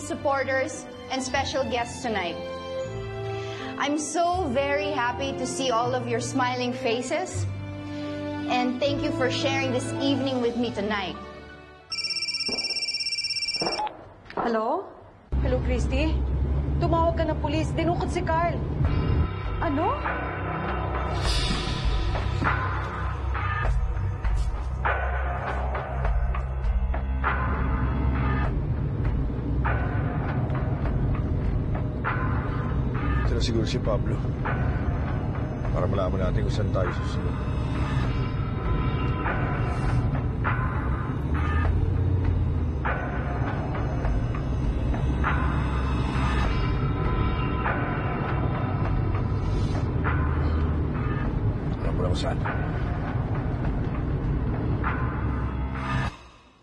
supporters, and special guests tonight. I'm so very happy to see all of your smiling faces, and thank you for sharing this evening with me tonight. Hello? Hello, Christy? Tumawag ka ng pulis. Dinukot si Carl. Ano? Ito na siguro si Pablo. Para malaman natin kung saan tayo susunod.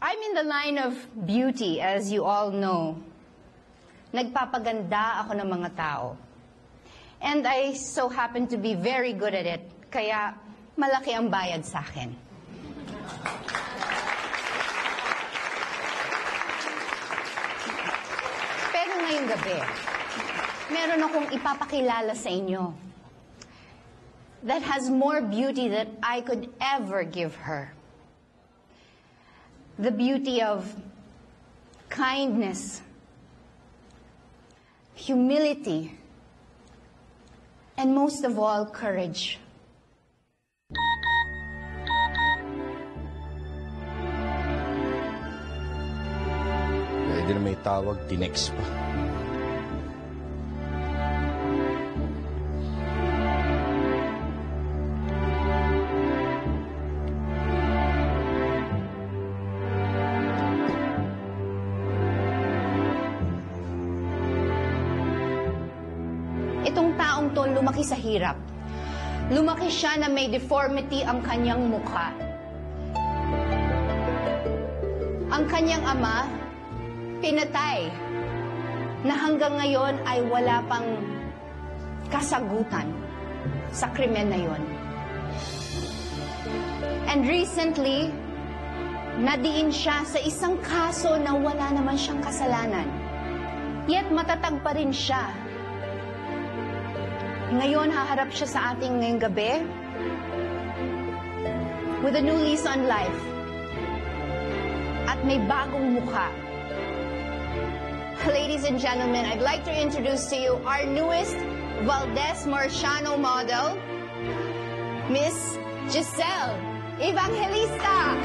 I'm in the line of beauty, as you all know. Nagpapaganda ako ng mga tao. And I so happen to be very good at it, kaya malaki ang bayad sa akin. Pero ngayong gabi, meron akong ipapakilala sa inyo that has more beauty than I could ever give her. The beauty of kindness, humility, and most of all, courage. Pwede na may tawag, tinext pa. Itong taong to lumaki sa hirap. Lumaki siya na may deformity ang kanyang mukha. Ang kanyang ama, pinatay, na hanggang ngayon ay wala pang kasagutan sa krimen na yon. And recently, nadiin siya sa isang kaso na wala naman siyang kasalanan. Yet matatag pa rin siya. Ngayon, haharap siya sa ating ngayong gabi with a new lease on life. At may bagong mukha. Ladies and gentlemen, I'd like to introduce to you our newest Valdez Marciano model, Miss Giselle Evangelista.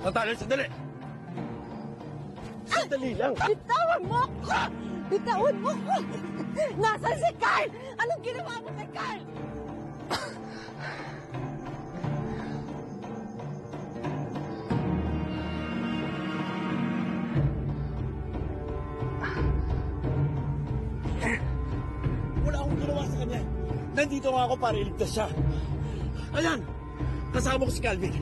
Sandali, sandali! Sandali lang! Bitawan mo ako! Bitawan mo ako! Nasaan si Carl? Anong ginawa mo kay Carl? Wala akong ginawa sa kanya. Nandito nga ako para iligtas siya. Ayan! Kasama ko si Calvin.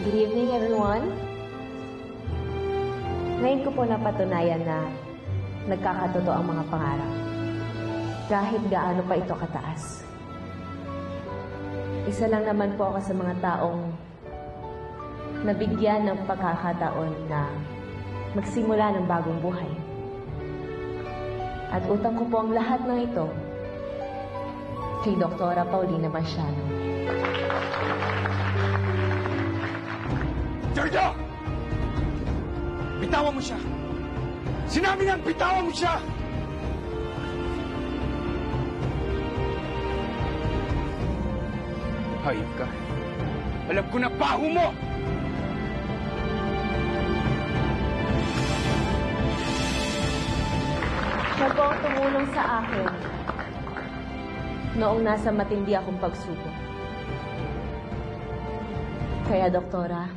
Good evening, everyone. Ngayon ko po napatunayan na nagkakatotoo ang mga pangarap. Kahit gaano pa ito kataas. Isa lang naman po ako sa mga taong nabigyan ng pagkakataon na magsimula ng bagong buhay. At utang ko po ang lahat ng ito kay Dr. Paulina Marciano. Giorgio! Bitawan mo siya! Sinabi niyang bitawan mo siya! Hayop ka. Alam ko na baho mo! Siya po ang tumulong sa akin noong nasa matindi akong pagsubok. Kaya, Doktora,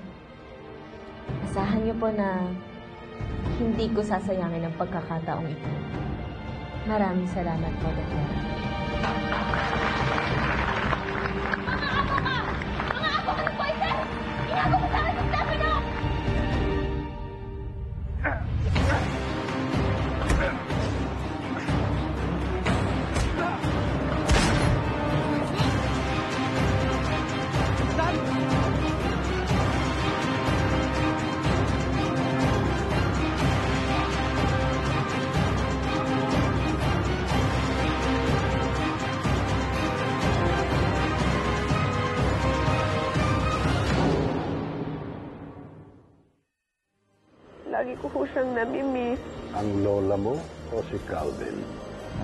asahan niyo po na hindi ko sasayangin ang pagkakataong ito. Maraming salamat po, Doktora. Mga apo ka ng poison! Inago mo sa akin sa Stefano! Lagi ko po siyang namimiss. Ang lola mo o si Calvin?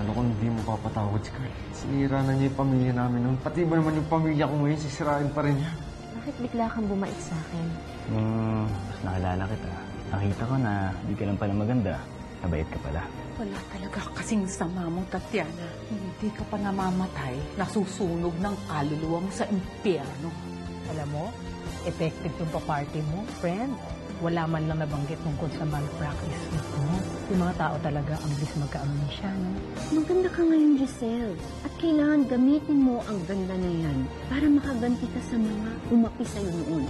Ano kung hindi mo papatawad si Carl? Sinira na niya yung pamilya namin noon. Pati ba naman yung pamilya ko ngayon, sisirain pa rin niya. Bakit bigla kang bumait sa akin? Mas nakilala kita. Nakita ko na di ka lang pala maganda. Nabait ka pala. Wala talaga kasing sama mo, Tatiana. Hindi ka pa namamatay, nasusunog ng kaluluwa mo sa impyerno. Alam mo, effective yung pa-party mo, friend. Wala man lang nabanggit tungkol sa malpractice mo. Yung mga tao talaga ang bilis magka-amnesia, no? Maganda ka ngayon, Giselle. At kailangan gamitin mo ang ganda na yan para makaganti ka sa mga umapi sa'yo noon.